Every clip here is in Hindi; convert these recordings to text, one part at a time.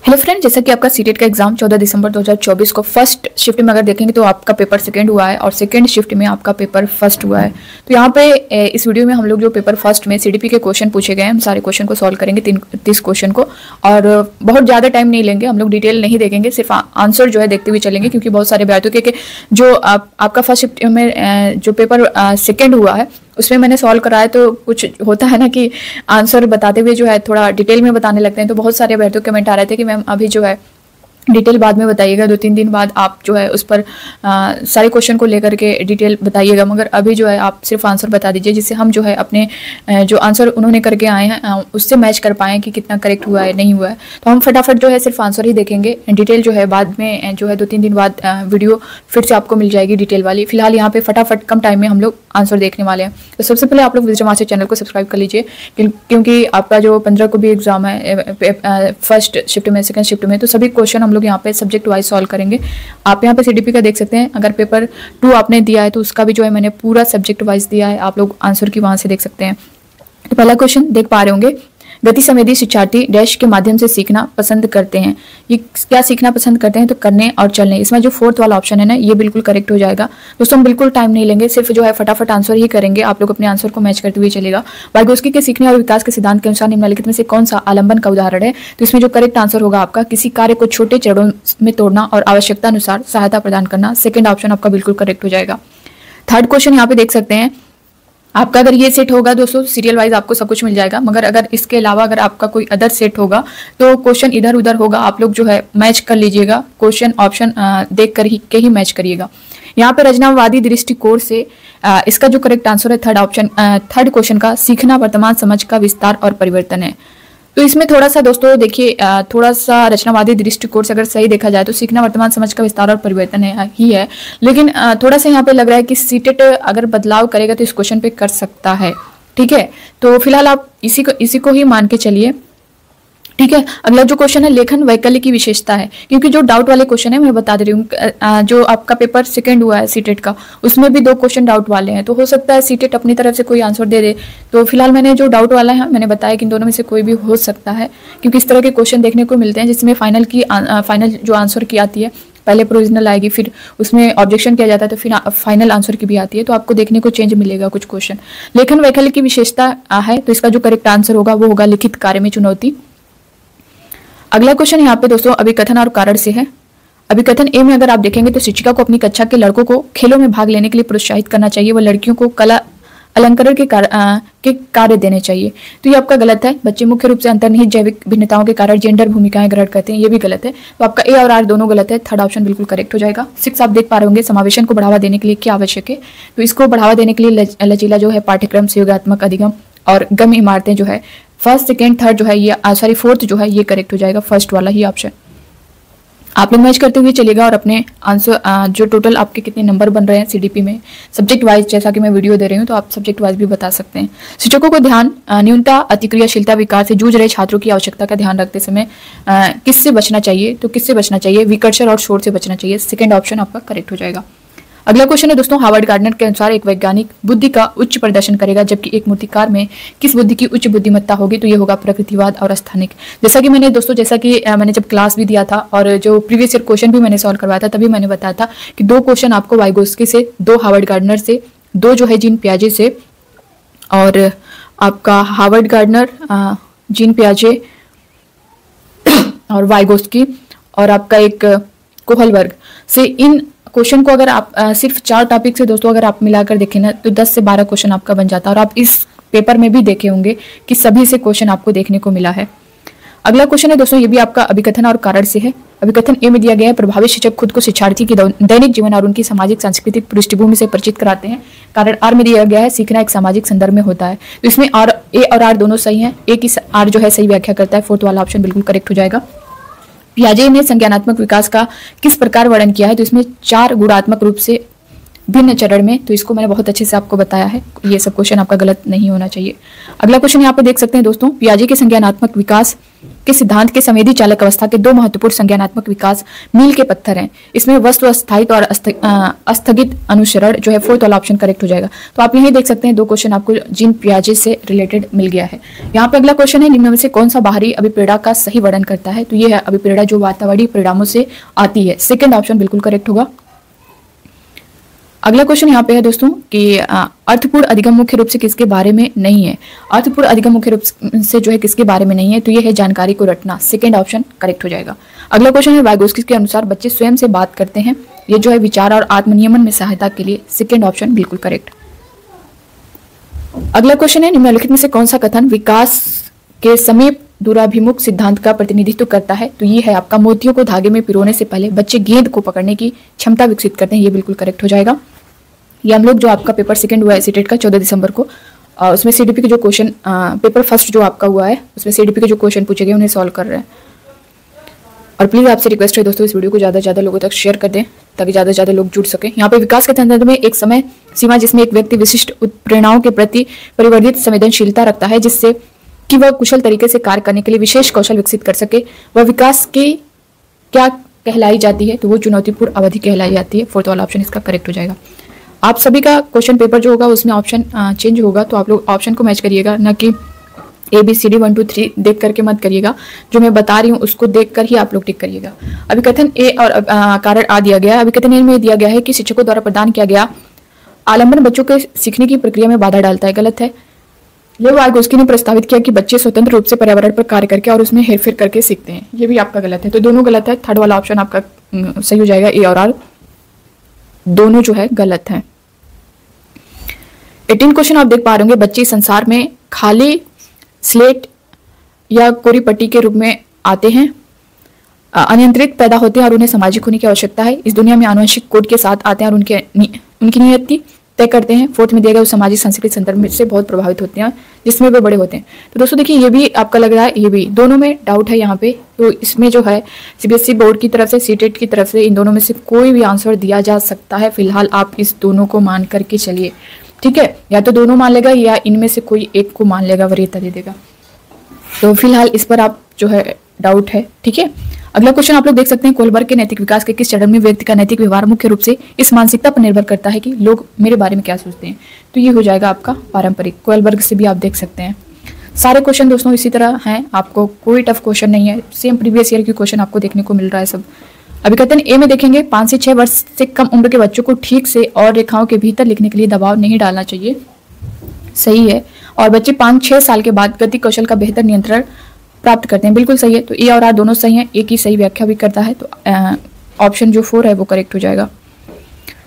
हेलो फ्रेंड, जैसा कि आपका सीटेट का एग्जाम 14 दिसंबर 2024 को फर्स्ट शिफ्ट में अगर देखेंगे तो आपका पेपर सेकंड हुआ है और सेकंड शिफ्ट में आपका पेपर फर्स्ट हुआ है। तो यहाँ पे इस वीडियो में हम लोग जो पेपर फर्स्ट में सीडीपी के क्वेश्चन पूछे गए हैं, हम सारे क्वेश्चन को सॉल्व करेंगे 30 क्वेश्चन को, और बहुत ज़्यादा टाइम नहीं लेंगे। हम लोग डिटेल नहीं देखेंगे, सिर्फ आंसर जो है देखते हुए चलेंगे, क्योंकि बहुत सारे अभ्यर्थियों के जो आपका फर्स्ट शिफ्ट में जो पेपर सेकेंड हुआ है उसमें मैंने सॉल्व कराया, तो कुछ होता है ना कि आंसर बताते हुए जो है थोड़ा डिटेल में बताने लगते हैं। तो बहुत सारे अभ्यर्थियों कमेंट आ रहे थे कि मैम अभी जो है डिटेल बाद में बताइएगा, 2-3 दिन बाद आप जो है उस पर सारे क्वेश्चन को लेकर के डिटेल बताइएगा, मगर अभी जो है आप सिर्फ आंसर बता दीजिए, जिससे हम जो है अपने जो आंसर उन्होंने करके आए हैं उससे मैच कर पाएँ कि कितना करेक्ट हुआ है नहीं हुआ है। तो हम फटाफट जो है सिर्फ आंसर ही देखेंगे, डिटेल जो है बाद में जो है 2-3 दिन बाद वीडियो फिर से आपको मिल जाएगी डिटेल वाली। फिलहाल यहाँ पे फटाफट कम टाइम में हम लोग आंसर देखने वाले हैं। तो सबसे पहले आप लोग विजडम मास्टर चैनल को सब्सक्राइब कर लीजिए, क्योंकि आपका जो 15 को भी एग्जाम है फर्स्ट शिफ्ट में, सेकंड शिफ्ट में, तो सभी क्वेश्चन हम लोग यहाँ पे सब्जेक्ट वाइज सॉल्व करेंगे। आप यहाँ पे सीडीपी का देख सकते हैं, अगर पेपर 2 आपने दिया है तो उसका भी जो है मैंने पूरा सब्जेक्ट वाइज दिया है, आप लोग आंसर की वहां से देख सकते हैं। तो पहला क्वेश्चन देख पा रहे होंगे, गति संवेदी शिक्षार्थी डैश के माध्यम से सीखना पसंद करते हैं। ये क्या सीखना पसंद करते हैं? तो करने और चलने। इसमें जो फोर्थ वाला ऑप्शन है ना, ये बिल्कुल करेक्ट हो जाएगा। दोस्तों हम बिल्कुल टाइम नहीं लेंगे, सिर्फ जो है फटाफट आंसर ही करेंगे, आप लोग अपने आंसर को मैच करते हुए चलेगा। वाइगोस्की के सीखने और विकास के सिद्धांत के अनुसार निम्नलिखित में से कौन सा आलंबन का उदाहरण है? तो इसमें जो करेक्ट आंसर होगा आपका, किसी कार्य को छोटे चरणों में तोड़ना और आवश्यकता अनुसार सहायता प्रदान करना। सेकेंड ऑप्शन आपका बिल्कुल करेक्ट हो जाएगा। थर्ड क्वेश्चन यहाँ पे देख सकते हैं, आपका अगर ये सेट होगा दोस्तों सीरियल वाइज आपको सब कुछ मिल जाएगा, मगर अगर इसके अलावा अगर आपका कोई अदर सेट होगा तो क्वेश्चन इधर उधर होगा, आप लोग जो है मैच कर लीजिएगा, क्वेश्चन ऑप्शन देख कर ही मैच करिएगा। यहाँ पे रचनावादी दृष्टिकोण से इसका जो करेक्ट आंसर है थर्ड ऑप्शन, थर्ड क्वेश्चन का, सीखना वर्तमान समझ का विस्तार और परिवर्तन है। तो इसमें थोड़ा सा दोस्तों देखिए, थोड़ा सा रचनावादी दृष्टिकोण से अगर सही देखा जाए तो सीखना वर्तमान समझ का विस्तार और परिवर्तन है, लेकिन थोड़ा सा यहाँ पे लग रहा है कि सीटेट अगर बदलाव करेगा तो इस क्वेश्चन पे कर सकता है। ठीक है, तो फिलहाल आप इसी को ही मान के चलिए। ठीक है, अगला जो क्वेश्चन है, लेखन वैकल्य की विशेषता है, क्योंकि जो डाउट वाले क्वेश्चन है मैं बता दे रही हूँ, जो आपका पेपर सेकंड हुआ है सीटेट का, उसमें भी 2 क्वेश्चन डाउट वाले हैं, तो हो सकता है सीटेट अपनी तरफ से कोई आंसर दे दे। तो फिलहाल मैंने जो डाउट वाला है मैंने बताया कि इन दोनों में से कोई भी हो सकता है, क्योंकि इस तरह के क्वेश्चन देखने को मिलते हैं जिसमें फाइनल जो आंसर की आती है, पहले प्रोविजनल आएगी, फिर उसमें ऑब्जेक्शन किया जाता है, तो फिर फाइनल आंसर की भी आती है, तो आपको देखने को चेंज मिलेगा कुछ क्वेश्चन। लेखन वैकल्य की विशेषता है, तो इसका जो करेक्ट आंसर होगा वो होगा लिखित कार्य में चुनौती। अगला क्वेश्चन यहाँ पे दोस्तों अभिकथन और कारण से है। अभिकथन ए में अगर आप देखेंगे तो शिक्षिका को अपनी कक्षा के लड़कों को खेलों में भाग लेने के लिए प्रोत्साहित करना चाहिए, वह लड़कियों को कला अलंकरण के कार्य देने चाहिए। तो ये आपका गलत है। बच्चे मुख्य रूप से अंतर्निहित जैविक भिन्नताओं के कारण जेंडर भूमिकाएं ग्रहण करते हैं, ये भी गलत है। तो आपका ए और आर दोनों गलत है, थर्ड ऑप्शन बिल्कुल करेक्ट हो जाएगा। 6 आप देख पा रहे होंगे, समावेशन को बढ़ावा देने के लिए क्या आवश्यक है? तो इसको बढ़ावा देने के लिए लचीला जो है पाठ्यक्रम, सहयोगात्मक अधिगम और गम इमारतें जो है, फर्स्ट सेकेंड थर्ड जो है ये फोर्थ जो है ये करेक्ट हो जाएगा, फर्स्ट वाला ही ऑप्शन। आप लोग मैच करते हुए चलेगा और अपने आंसर जो टोटल आपके कितने नंबर बन रहे हैं सीडीपी में सब्जेक्ट वाइज, जैसा कि मैं वीडियो दे रही हूँ तो आप सब्जेक्ट वाइज भी बता सकते हैं। शिक्षकों को ध्यान न्यूनता अतिक्रियाशीलता विकार से जूझ रहे छात्रों की आवश्यकता का ध्यान रखते समय किससे बचना चाहिए? तो किससे बचना चाहिए? विकर्षण और शोर से बचना चाहिए, सेकेंड ऑप्शन आपका करेक्ट हो जाएगा। अगला क्वेश्चन है दोस्तों, हार्वर्ड गार्डनर के अनुसार एक वैज्ञानिक बुद्धि का उच्च प्रदर्शन करेगा, जबकि एक मूर्तिकार में किस बुद्धि की उच्च बुद्धिमत्ता होगी? तो ये होगा प्रकृतिवाद और स्थानिक। जैसा कि मैंने जब क्लास भी दिया था और जो प्रीवियस ईयर क्वेश्चन भी मैंने सॉल्व करवाया था, तभी मैंने बताया था कि 2 क्वेश्चन आपको वाइगोस्की से, 2 हार्वर्ड गार्डनर से, 2 जो है जीन पियाजे से, और आपका हार्वर्ड गार्डनर, जीन पियाजे और वाइगोस्की, और आपका एक कोहलबर्ग से, इन क्वेश्चन को अगर आप सिर्फ 4 टॉपिक से दोस्तों अगर आप मिलाकर देखें ना तो 10 से 12 क्वेश्चन आपका बन जाता है, और आप इस पेपर में भी देखे होंगे कि सभी से क्वेश्चन आपको देखने को मिला है। अगला क्वेश्चन है दोस्तों, ये भी आपका अभिकथन और कारण से है। अभिकथन ए में दिया गया है, प्रभावी शिक्षक खुद को शिक्षार्थी की दैनिक जीवन और उनकी सामाजिक सांस्कृतिक पृष्ठभूमि से परिचित कराते हैं। कारण आर में दिया गया है, सीखना एक सामाजिक संदर्भ में होता है। तो इसमें ए और आर दोनों सही है, ए की आर जो है सही व्याख्या करता है, फोर्थ वाला ऑप्शन बिल्कुल करेक्ट हो जाएगा। पियाजे ने संज्ञानात्मक विकास का किस प्रकार वर्णन किया है? तो इसमें 4 गुणात्मक रूप से भिन्न चरण में, तो इसको मैंने बहुत अच्छे से आपको बताया है, ये सब क्वेश्चन आपका गलत नहीं होना चाहिए। अगला क्वेश्चन यहाँ पे देख सकते हैं दोस्तों, पियाजे के संज्ञानात्मक विकास के सिद्धांत के संवेदी चालक अवस्था के दो महत्वपूर्ण संज्ञानात्मक विकास मील के पत्थर हैं। इसमें वस्तु अस्थायित्व और अस्थगित अनुसरण जो है फोर्थ वाला ऑप्शन करेक्ट हो जाएगा। तो आप यही देख सकते हैं 2 क्वेश्चन आपको जीन पियाजे से रिलेटेड मिल गया है। यहाँ पे अगला क्वेश्चन है, निम्न में से कौन सा बाहरी अभिप्रेरणा का सही वर्णन करता है? तो ये है अभिप्रेरणा जो वातावरणीय परिणामों से आती है। सेकेंड ऑप्शन बिल्कुल करेक्ट होगा। अगला क्वेश्चन यहाँ पे है दोस्तों कि अर्थपूर्ण अधिगम मुख्य रूप से किसके बारे में नहीं है? अर्थपूर्ण अधिगम मुख्य रूप से जो है किसके बारे में नहीं है? तो ये है जानकारी को रटना। सेकंड ऑप्शन करेक्ट हो जाएगा। अगला क्वेश्चन है, वाइगोस्की के अनुसार बच्चे स्वयं से बात करते हैं, ये जो है विचार और आत्मनियमन में सहायता के लिए। सेकंड ऑप्शन बिल्कुल करेक्ट। अगला क्वेश्चन है, निम्नलिखित में से कौन सा कथन विकास के समीप दूराभिमुख सिद्धांत का प्रतिनिधित्व करता है? तो ये है आपका मोतियों को धागे में पिरोने से पहले बच्चे गेंद को पकड़ने की क्षमता विकसित करते हैं। ये बिल्कुल करेक्ट हो जाएगा। ये हम लोग जो आपका पेपर सेकंड हुआ है सीटेट का 14 दिसंबर को, उसमें सीडीपी के जो क्वेश्चन पेपर फर्स्ट जो आपका हुआ है उसमें सीडीपी के जो क्वेश्चन पूछे गए उन्हें सॉल्व कर रहे हैं। और प्लीज आपसे रिक्वेस्ट है दोस्तों, इस वीडियो को ज़्यादा से ज़्यादा लोगों तक शेयर कर दें ताकि ज़्यादा से ज़्यादा लोग जुड़ सके। यहाँ पे विकास के संदर्भ में एक समय सीमा जिसमें एक व्यक्ति विशिष्ट उत्प्रेरणाओं के प्रति परिवर्धित संवेदनशीलता रखता है जिससे कि वह कुशल तरीके से कार्य करने के लिए विशेष कौशल विकसित कर सके, वह विकास की क्या कहलाई जाती है? तो वो चुनौतीपूर्ण अवधि कहलाई जाती है। फोर्थ वाला ऑप्शन इसका करेक्ट हो जाएगा। आप सभी का क्वेश्चन पेपर जो होगा उसमें ऑप्शन चेंज होगा, तो आप लोग ऑप्शन को मैच करिएगा, न कि ABCD 1 2 3 देख करके मत करिएगा। जो मैं बता रही हूँ उसको देख कर ही आप लोग टिक करिएगा। अभिकथन ए और कारण आ दिया गया है। अभिकथन ए में दिया गया है कि शिक्षकों द्वारा प्रदान किया गया आलम्बन बच्चों के सीखने की प्रक्रिया में बाधा डालता है। गलत है। ये वाइगोस्की ने प्रस्तावित किया कि बच्चे स्वतंत्र रूप से पर्यावरण पर कार्य करके और उसमें हेरफेर करके सीखते हैं। ये भी आपका गलत है। तो दोनों गलत है। थर्ड वाला ऑप्शन आपका सही हो जाएगा। ए और आर दोनों जो है गलत है। 18 क्वेश्चन आप देख पा रहे होंगे, बच्चे संसार में खाली स्लेट या कोरी पट्टी के रूप में आते हैं, अनियंत्रित पैदा होते हैं और उन्हें सामाजिक होने की आवश्यकता है। इस दुनिया में आनुवंशिक कोड के साथ आते हैं और उनकी नियति तय करते हैं। फोर्थ में दिया गया सामाजिक सांस्कृतिक संदर्भ से बहुत प्रभावित होते हैं जिसमें वे बड़े होते हैं। तो दोस्तों देखिए, ये भी आपका लग रहा है, ये भी दोनों में डाउट है यहाँ पे। तो इसमें जो है CBSE बोर्ड की तरफ से, सीटेट की तरफ से इन दोनों में से कोई भी आंसर दिया जा सकता है। फिलहाल आप इस दोनों को मान करके चलिए, ठीक है? या तो दोनों मान लेगा या इनमें से कोई एक को मान लेगा, वरीयता दे देगा। तो फिलहाल इस पर आप जो है डाउट है, ठीक है? अगला क्वेश्चन आप लोग देख सकते हैं, कोलबर्ग के नैतिक विकास के किस चरण में व्यक्ति का नैतिक व्यवहार मुख्य रूप से इस मानसिकता पर निर्भर करता है कि लोग मेरे बारे में क्या सोचते हैं? तो ये हो जाएगा आपका पारंपरिक। कोलबर्ग से भी आप देख सकते हैं। सारे क्वेश्चन दोस्तों इसी तरह हैं, आपको कोई टफ क्वेश्चन नहीं है। सेम प्रीवियस ईयर के क्वेश्चन आपको देखने को मिल रहा है सब। अभिकथन ए में देखेंगे, 5 से 6 वर्ष से कम उम्र के बच्चों को ठीक से और रेखाओं के भीतर लिखने के लिए दबाव नहीं डालना चाहिए। सही है। और बच्चे 5-6 साल के बाद गति कौशल का बेहतर नियंत्रण प्राप्त करते हैं। बिल्कुल सही है। तो ए और आर दोनों सही हैं। एक ही सही व्याख्या भी करता है। तो ऑप्शन जो 4 है वो करेक्ट हो जाएगा।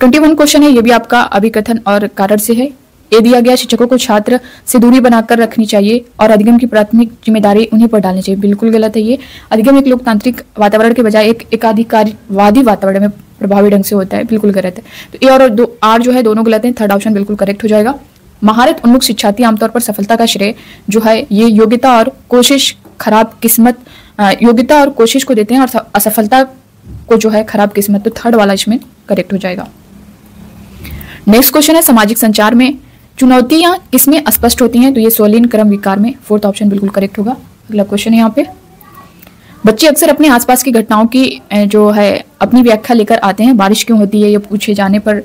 21 क्वेश्चन है, ये भी आपका अभिकथन और कारण से है। ए दिया गया, शिक्षकों को छात्र से दूरी बनाकर रखनी चाहिए और अधिगम की प्राथमिक जिम्मेदारी उन्हीं पर डालनी चाहिए। बिल्कुल गलत है ये। अधिगम एक लोकतांत्रिक वातावरण के बजाय एक एकाधिकारवादी वातावरण में प्रभावी ढंग से होता है। बिल्कुल गलत है। तो ए और आर जो है दोनों गलत है। थर्ड ऑप्शन बिल्कुल करेक्ट हो जाएगा। महारत उन्मुख शिक्षार्थी आमतौर पर सफलता का श्रेय जो है ये योग्यता और कोशिश खराब किस्मत, योग्यता और कोशिश को देते हैं और असफलता को जो है खराब किस्मत। तो थर्ड वाला इसमें करेक्ट हो जाएगा। नेक्स्ट क्वेश्चन है, सामाजिक संचार में चुनौतियां किसमें स्पष्ट होती हैं? तो ये सोलिन क्रम विकार में। फोर्थ ऑप्शन बिल्कुल करेक्ट होगा। अगला क्वेश्चन है यहाँ पे, बच्चे अक्सर अपने आसपास की घटनाओं की जो है अपनी व्याख्या लेकर आते हैं। बारिश क्यों होती है ये पूछे जाने पर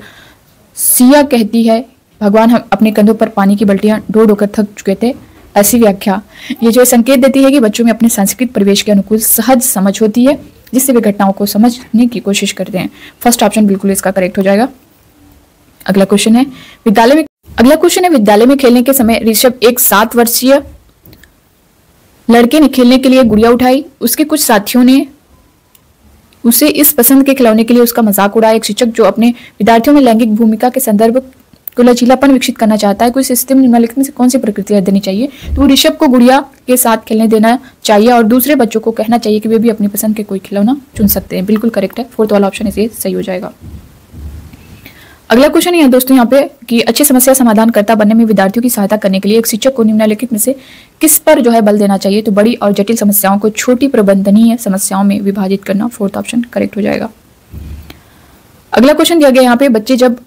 सिया कहती है, भगवान हम अपने कंधों पर पानी की बल्टियां ढो ढोकर थक चुके थे। ऐसी व्याख्या ये जो संकेत देती है कि बच्चों में अपने सांस्कृतिक परिवेश के अनुकूल सहज समझ होती है जिससे वे घटनाओं को समझने की कोशिश करते हैं। फर्स्ट ऑप्शन बिल्कुल इसका करेक्ट हो जाएगा। अगला क्वेश्चन है, विद्यालय में खेलने के समय ऋषभ एक 7 वर्षीय लड़के ने खेलने के लिए गुड़िया उठाई। उसके कुछ साथियों ने उसे इस पसंद के खिलौने के लिए उसका मजाक उड़ाया। एक शिक्षक जो अपने विद्यार्थियों में लैंगिक भूमिका के संदर्भ को लचीलापन विकसित करना चाहता है, कोई सिस्टम निम्नलिखित में से कौन सी प्रकृति देनी चाहिए? तो ऋषभ को गुड़िया के साथ खेलने देना चाहिए और दूसरे बच्चों को कहना चाहिए कि वे भी अपनी पसंद के कोई खिलौना चुन सकते हैं। बिल्कुल करेक्ट है। फोर्थ वाला ऑप्शन इसे सही हो जाएगा। अगला क्वेश्चन है दोस्तों यहाँ पे कि अच्छे समस्या समाधानकर्ता बनने में विद्यार्थियों की सहायता करने के लिए एक शिक्षक को निम्नलिखित में से किस पर जो है बल देना चाहिए? तो बड़ी और जटिल समस्याओं को छोटी प्रबंधनीय समस्याओं में विभाजित करना। फोर्थ ऑप्शन करेक्ट हो जाएगा। अगला क्वेश्चन दिया गया यहाँ पे, बच्चे जब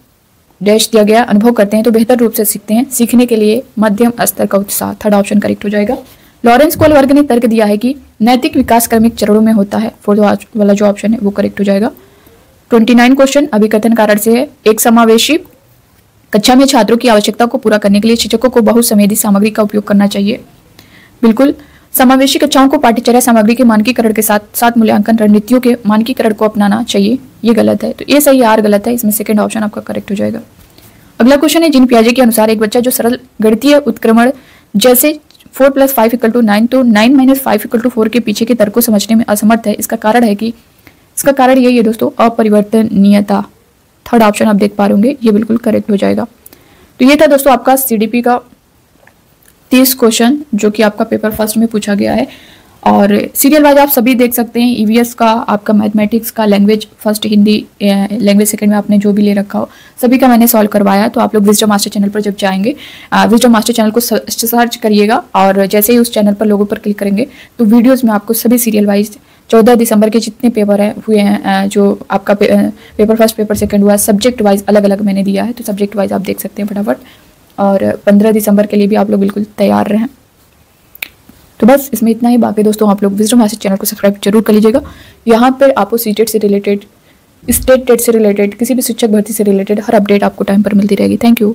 डैश दिया गया अनुभव करते हैं तो बेहतर रूप से सीखते हैं। सीखने के लिए मध्यम स्तर का उत्साह। थर्ड ऑप्शन करेक्ट हो जाएगा। लॉरेंस कोल वर्ग ने तर्क दिया है कि नैतिक विकास क्रमिक चरणों में होता है। फोर्थ वाला जो ऑप्शन है वो करेक्ट हो जाएगा। 29 क्वेश्चन अभिकथन कारण से है। एक समावेशी कक्षा में छात्रों की आवश्यकता को पूरा करने के लिए शिक्षकों को बहुसंवेदी सामग्री का उपयोग करना चाहिए। बिल्कुल, समावेशी कक्षाओं को पाठ्यचर्या सामग्री के मानकीकरण के साथ साथ मूल्यांकन रणनीतियों के मानकीकरण को अपनाना चाहिए। ये गलत है, तो ये सही, आर गलत है। इसमें सेकंड ऑप्शन आपका करेक्ट हो जाएगा। अगला क्वेश्चन है, जीन पियाजे के अनुसार एक बच्चा जो सरल गणितीय उत्क्रमण जैसे 4 + 5 = 9 तो 9 - 5 = 4 के पीछे के तर्क को समझने में असमर्थ है। इसका कारण यही है दोस्तों, अपरिवर्तनीयता। थर्ड ऑप्शन आप देख पा रहे होंगे, ये बिल्कुल करेक्ट हो जाएगा। तो ये था दोस्तों आपका सीडीपी का 30 क्वेश्चन जो कि आपका पेपर फर्स्ट में पूछा गया है। और सीरियल वाइज आप सभी देख सकते हैं, ईवीएस का, आपका मैथमेटिक्स का, language first Hindi, language second में आपने जो भी ले रखा हो सभी का मैंने सॉल्व करवाया। तो आप लोग विजडम मास्टर चैनल पर जब जाएंगे, विजडम मास्टर चैनल को सर्च करिएगा और जैसे ही उस चैनल पर लोगों पर क्लिक करेंगे तो वीडियोज़ में आपको सभी सीरियल वाइज 14 दिसंबर के जितने पेपर हुए हैं, जो आपका पेपर फर्स्ट पेपर सेकंड हुआ, सब्जेक्ट वाइज अलग अलग मैंने दिया है। तो सब्जेक्ट वाइज आप देख सकते हैं फटाफट। और 15 दिसंबर के लिए भी आप लोग बिल्कुल तैयार रहें। तो बस इसमें इतना ही। बाकी दोस्तों आप लोग विजडम मास्टर चैनल को सब्सक्राइब जरूर कर लीजिएगा। यहाँ पर आपको सीटेट से रिलेटेड, स्टेट टेट से रिलेटेड, किसी भी शिक्षक भर्ती से रिलेटेड हर अपडेट आपको टाइम पर मिलती रहेगी। Thank you.